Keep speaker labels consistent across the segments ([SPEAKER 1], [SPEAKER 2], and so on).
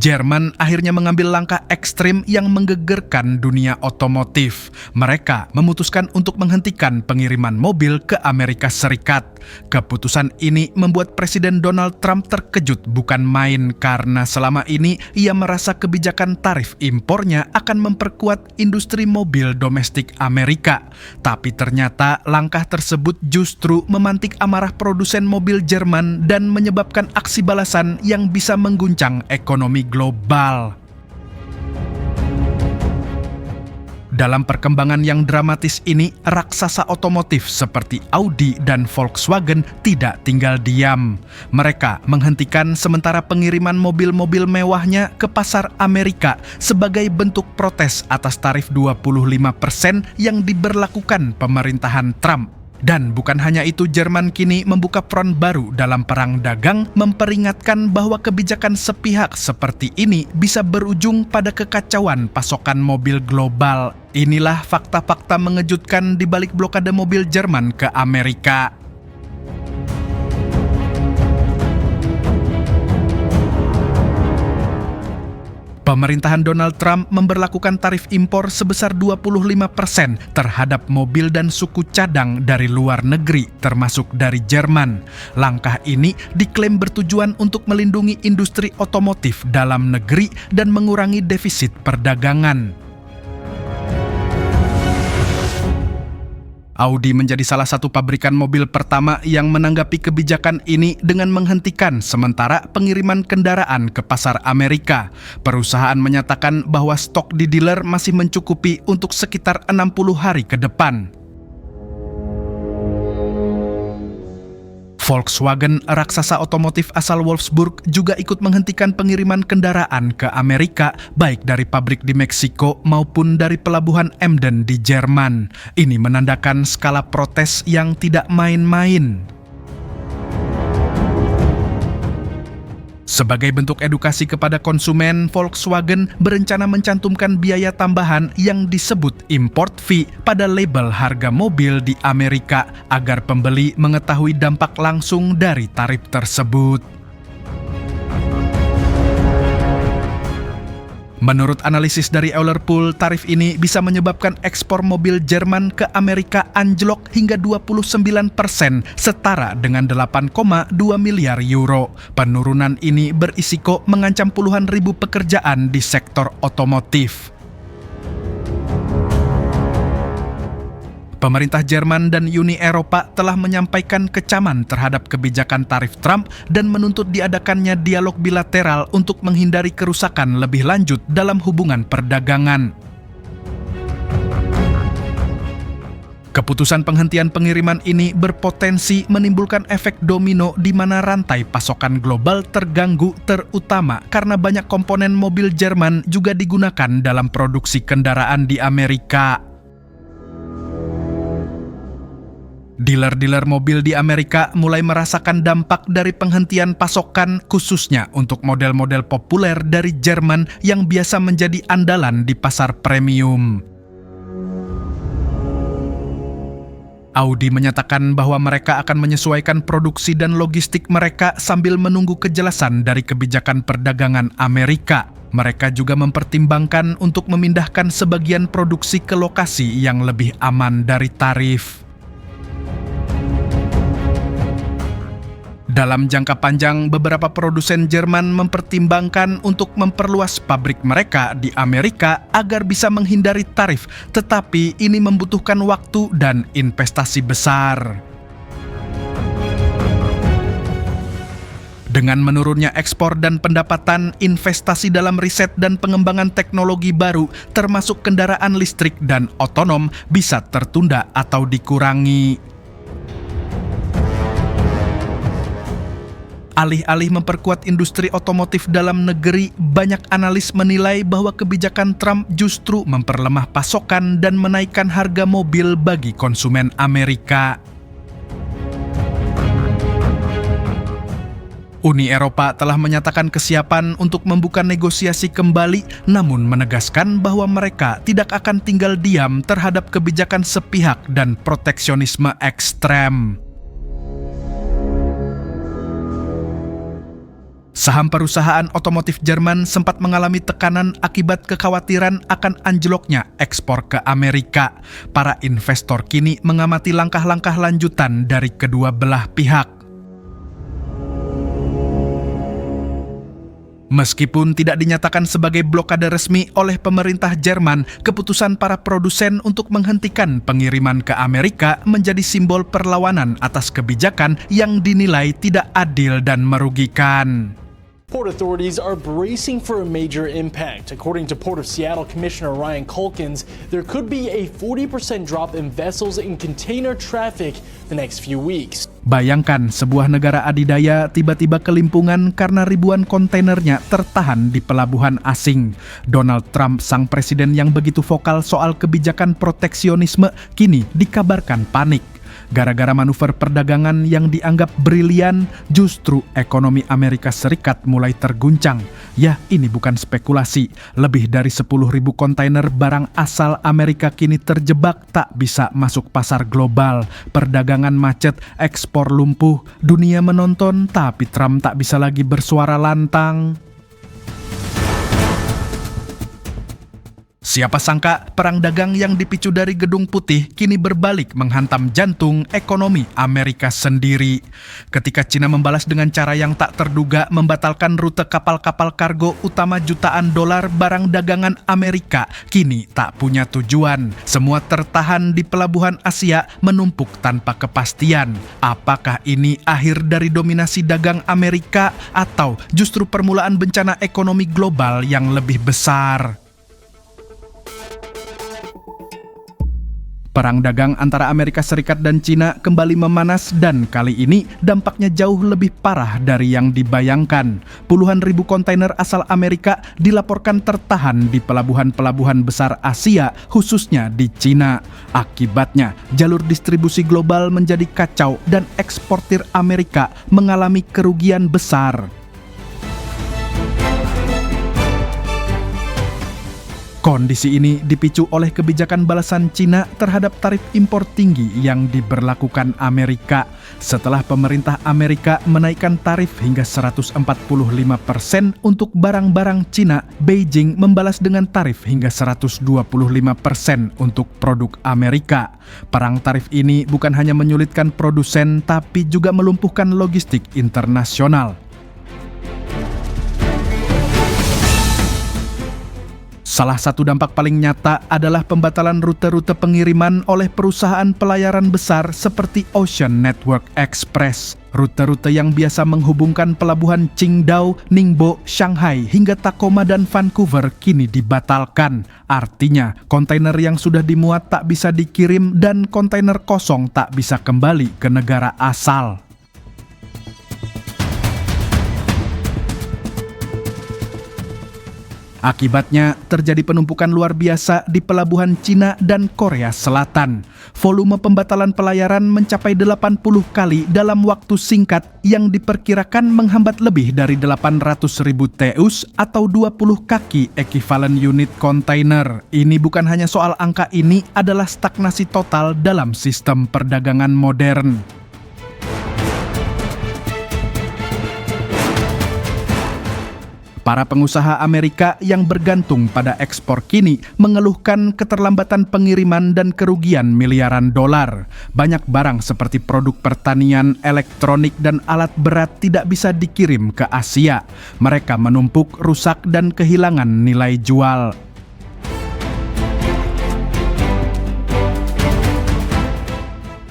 [SPEAKER 1] Jerman akhirnya mengambil langkah ekstrim yang menggegerkan dunia otomotif. Mereka memutuskan untuk menghentikan pengiriman mobil ke Amerika Serikat. Keputusan ini membuat Presiden Donald Trump terkejut bukan main karena selama ini ia merasa kebijakan tarif impornya akan memperkuat industri mobil domestik Amerika. Tapi ternyata langkah tersebut justru memantik amarah produsen mobil Jerman dan menyebabkan aksi balasan yang bisa mengguncang ekonomi global. Dalam perkembangan yang dramatis ini, raksasa otomotif seperti Audi dan Volkswagen tidak tinggal diam. Mereka menghentikan sementara pengiriman mobil-mobil mewahnya ke pasar Amerika sebagai bentuk protes atas tarif 25% yang diberlakukan pemerintahan Trump. Dan bukan hanya itu, Jerman kini membuka front baru dalam perang dagang, memperingatkan bahwa kebijakan sepihak seperti ini bisa berujung pada kekacauan pasokan mobil global. Inilah fakta-fakta mengejutkan di balik blokade mobil Jerman ke Amerika. Pemerintahan Donald Trump memberlakukan tarif impor sebesar 25% terhadap mobil dan suku cadang dari luar negeri, termasuk dari Jerman. Langkah ini diklaim bertujuan untuk melindungi industri otomotif dalam negeri dan mengurangi defisit perdagangan. Audi menjadi salah satu pabrikan mobil pertama yang menanggapi kebijakan ini dengan menghentikan sementara pengiriman kendaraan ke pasar Amerika. Perusahaan menyatakan bahwa stok di dealer masih mencukupi untuk sekitar 60 hari ke depan. Volkswagen, raksasa otomotif asal Wolfsburg, juga ikut menghentikan pengiriman kendaraan ke Amerika, baik dari pabrik di Meksiko maupun dari pelabuhan Emden di Jerman. Ini menandakan skala protes yang tidak main-main. Sebagai bentuk edukasi kepada konsumen, Volkswagen berencana mencantumkan biaya tambahan yang disebut import fee pada label harga mobil di Amerika agar pembeli mengetahui dampak langsung dari tarif tersebut. Menurut analisis dari Euler Pool, tarif ini bisa menyebabkan ekspor mobil Jerman ke Amerika anjlok hingga 29%, setara dengan 8,2 miliar euro. Penurunan ini berisiko mengancam puluhan ribu pekerjaan di sektor otomotif. Pemerintah Jerman dan Uni Eropa telah menyampaikan kecaman terhadap kebijakan tarif Trump dan menuntut diadakannya dialog bilateral untuk menghindari kerusakan lebih lanjut dalam hubungan perdagangan. Keputusan penghentian pengiriman ini berpotensi menimbulkan efek domino di mana rantai pasokan global terganggu, terutama karena banyak komponen mobil Jerman juga digunakan dalam produksi kendaraan di Amerika. Dealer-dealer mobil di Amerika mulai merasakan dampak dari penghentian pasokan, khususnya untuk model-model populer dari Jerman yang biasa menjadi andalan di pasar premium. Audi menyatakan bahwa mereka akan menyesuaikan produksi dan logistik mereka sambil menunggu kejelasan dari kebijakan perdagangan Amerika. Mereka juga mempertimbangkan untuk memindahkan sebagian produksi ke lokasi yang lebih aman dari tarif. Dalam jangka panjang, beberapa produsen Jerman mempertimbangkan untuk memperluas pabrik mereka di Amerika agar bisa menghindari tarif, tetapi ini membutuhkan waktu dan investasi besar. Dengan menurunnya ekspor dan pendapatan, investasi dalam riset dan pengembangan teknologi baru, termasuk kendaraan listrik dan otonom, bisa tertunda atau dikurangi. Alih-alih memperkuat industri otomotif dalam negeri, banyak analis menilai bahwa kebijakan Trump justru memperlemah pasokan dan menaikkan harga mobil bagi konsumen Amerika. Uni Eropa telah menyatakan kesiapan untuk membuka negosiasi kembali, namun menegaskan bahwa mereka tidak akan tinggal diam terhadap kebijakan sepihak dan proteksionisme ekstrem. Saham perusahaan otomotif Jerman sempat mengalami tekanan akibat kekhawatiran akan anjloknya ekspor ke Amerika. Para investor kini mengamati langkah-langkah lanjutan dari kedua belah pihak. Meskipun tidak dinyatakan sebagai blokade resmi oleh pemerintah Jerman, keputusan para produsen untuk menghentikan pengiriman ke Amerika menjadi simbol perlawanan atas kebijakan yang dinilai tidak adil dan merugikan.
[SPEAKER 2] Port authorities are bracing for a major impact. According to Port of Seattle Commissioner Ryan Culkins, there could be a 40% drop in vessels and container traffic the next few weeks.
[SPEAKER 1] Bayangkan sebuah negara adidaya tiba-tiba kelimpungan karena ribuan kontainernya tertahan di pelabuhan asing. Donald Trump, sang presiden yang begitu vokal soal kebijakan proteksionisme, kini dikabarkan panik. Gara-gara manuver perdagangan yang dianggap brilian, justru ekonomi Amerika Serikat mulai terguncang. Ya, ini bukan spekulasi. Lebih dari 10.000 kontainer barang asal Amerika kini terjebak tak bisa masuk pasar global. Perdagangan macet, ekspor lumpuh, dunia menonton, tapi Trump tak bisa lagi bersuara lantang. Siapa sangka perang dagang yang dipicu dari Gedung Putih kini berbalik menghantam jantung ekonomi Amerika sendiri. Ketika Cina membalas dengan cara yang tak terduga membatalkan rute kapal-kapal kargo utama jutaan dolar barang dagangan Amerika, kini tak punya tujuan. Semua tertahan di pelabuhan Asia menumpuk tanpa kepastian. Apakah ini akhir dari dominasi dagang Amerika atau justru permulaan bencana ekonomi global yang lebih besar? Perang dagang antara Amerika Serikat dan Cina kembali memanas dan kali ini dampaknya jauh lebih parah dari yang dibayangkan. Puluhan ribu kontainer asal Amerika dilaporkan tertahan di pelabuhan-pelabuhan besar Asia, khususnya di Cina. Akibatnya, jalur distribusi global menjadi kacau dan eksportir Amerika mengalami kerugian besar. Kondisi ini dipicu oleh kebijakan balasan Cina terhadap tarif impor tinggi yang diberlakukan Amerika. Setelah pemerintah Amerika menaikkan tarif hingga 145% untuk barang-barang Cina, Beijing membalas dengan tarif hingga 125% untuk produk Amerika. Perang tarif ini bukan hanya menyulitkan produsen, tapi juga melumpuhkan logistik internasional. Salah satu dampak paling nyata adalah pembatalan rute-rute pengiriman oleh perusahaan pelayaran besar seperti Ocean Network Express. Rute-rute yang biasa menghubungkan pelabuhan Qingdao, Ningbo, Shanghai hingga Tacoma dan Vancouver kini dibatalkan. Artinya, kontainer yang sudah dimuat tak bisa dikirim dan kontainer kosong tak bisa kembali ke negara asal. Akibatnya, terjadi penumpukan luar biasa di pelabuhan Cina dan Korea Selatan. Volume pembatalan pelayaran mencapai 80 kali dalam waktu singkat yang diperkirakan menghambat lebih dari 800.000 TEUs atau 20 kaki ekivalen unit kontainer. Ini bukan hanya soal angka, ini adalah stagnasi total dalam sistem perdagangan modern. Para pengusaha Amerika yang bergantung pada ekspor kini mengeluhkan keterlambatan pengiriman dan kerugian miliaran dolar. Banyak barang seperti produk pertanian, elektronik, dan alat berat tidak bisa dikirim ke Asia. Mereka menumpuk, rusak, dan kehilangan nilai jual.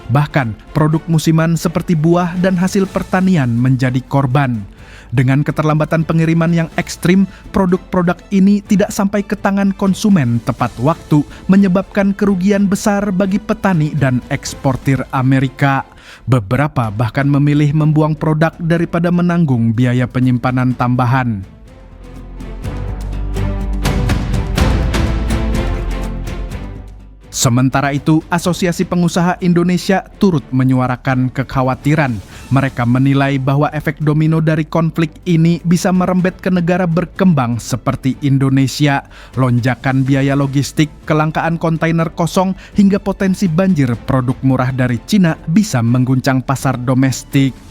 [SPEAKER 1] Bahkan, produk musiman seperti buah dan hasil pertanian menjadi korban. Dengan keterlambatan pengiriman yang ekstrim, produk-produk ini tidak sampai ke tangan konsumen tepat waktu, menyebabkan kerugian besar bagi petani dan eksportir Amerika. Beberapa bahkan memilih membuang produk daripada menanggung biaya penyimpanan tambahan. Sementara itu, Asosiasi Pengusaha Indonesia turut menyuarakan kekhawatiran. Mereka menilai bahwa efek domino dari konflik ini bisa merembet ke negara berkembang seperti Indonesia. Lonjakan biaya logistik, kelangkaan kontainer kosong, hingga potensi banjir produk murah dari Cina bisa mengguncang pasar domestik.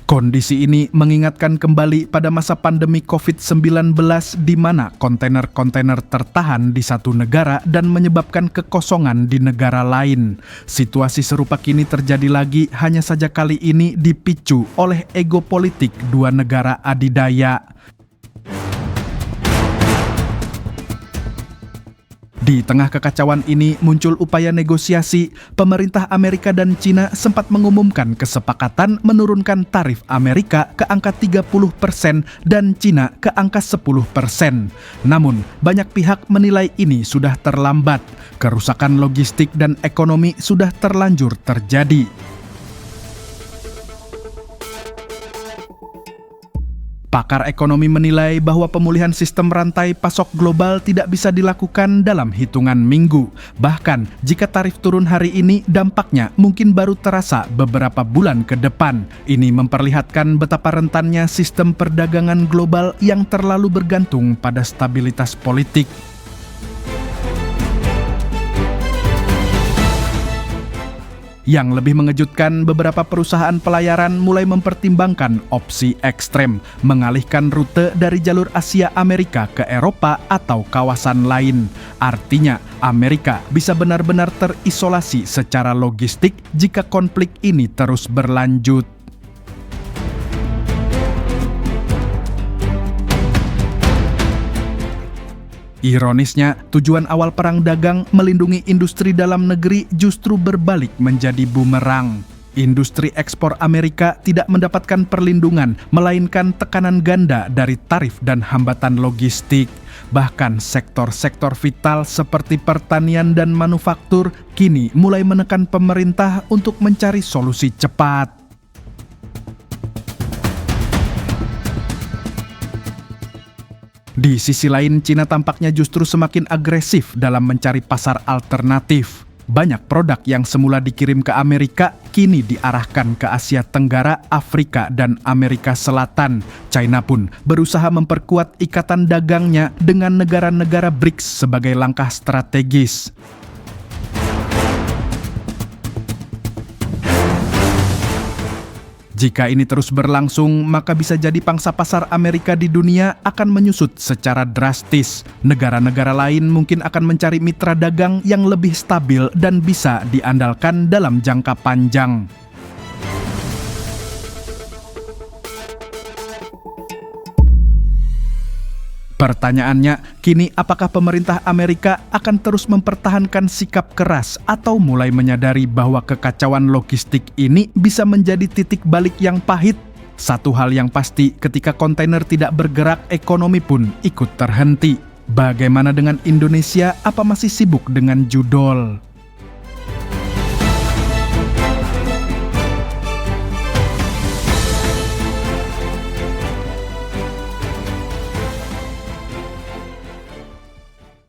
[SPEAKER 1] Kondisi ini mengingatkan kembali pada masa pandemi COVID-19 di mana kontainer-kontainer tertahan di satu negara dan menyebabkan kekosongan di negara lain. Situasi serupa kini terjadi lagi, hanya saja kali ini dipicu oleh ego politik dua negara adidaya. Di tengah kekacauan ini muncul upaya negosiasi. Pemerintah Amerika dan Cina sempat mengumumkan kesepakatan menurunkan tarif Amerika ke angka 30% dan Cina ke angka 10%. Namun, banyak pihak menilai ini sudah terlambat. Kerusakan logistik dan ekonomi sudah terlanjur terjadi. Pakar ekonomi menilai bahwa pemulihan sistem rantai pasok global tidak bisa dilakukan dalam hitungan minggu. Bahkan, jika tarif turun hari ini, dampaknya mungkin baru terasa beberapa bulan ke depan. Ini memperlihatkan betapa rentannya sistem perdagangan global yang terlalu bergantung pada stabilitas politik. Yang lebih mengejutkan, beberapa perusahaan pelayaran mulai mempertimbangkan opsi ekstrem, mengalihkan rute dari jalur Asia Amerika ke Eropa atau kawasan lain. Artinya, Amerika bisa benar-benar terisolasi secara logistik jika konflik ini terus berlanjut. Ironisnya, tujuan awal perang dagang melindungi industri dalam negeri justru berbalik menjadi bumerang. Industri ekspor Amerika tidak mendapatkan perlindungan, melainkan tekanan ganda dari tarif dan hambatan logistik. Bahkan sektor-sektor vital seperti pertanian dan manufaktur kini mulai menekan pemerintah untuk mencari solusi cepat. Di sisi lain, Cina tampaknya justru semakin agresif dalam mencari pasar alternatif. Banyak produk yang semula dikirim ke Amerika kini diarahkan ke Asia Tenggara, Afrika, dan Amerika Selatan. China pun berusaha memperkuat ikatan dagangnya dengan negara-negara BRICS sebagai langkah strategis. Jika ini terus berlangsung, maka bisa jadi pangsa pasar Amerika di dunia akan menyusut secara drastis. Negara-negara lain mungkin akan mencari mitra dagang yang lebih stabil dan bisa diandalkan dalam jangka panjang. Pertanyaannya, kini apakah pemerintah Amerika akan terus mempertahankan sikap keras atau mulai menyadari bahwa kekacauan logistik ini bisa menjadi titik balik yang pahit? Satu hal yang pasti, ketika kontainer tidak bergerak, ekonomi pun ikut terhenti. Bagaimana dengan Indonesia? Apa masih sibuk dengan judol?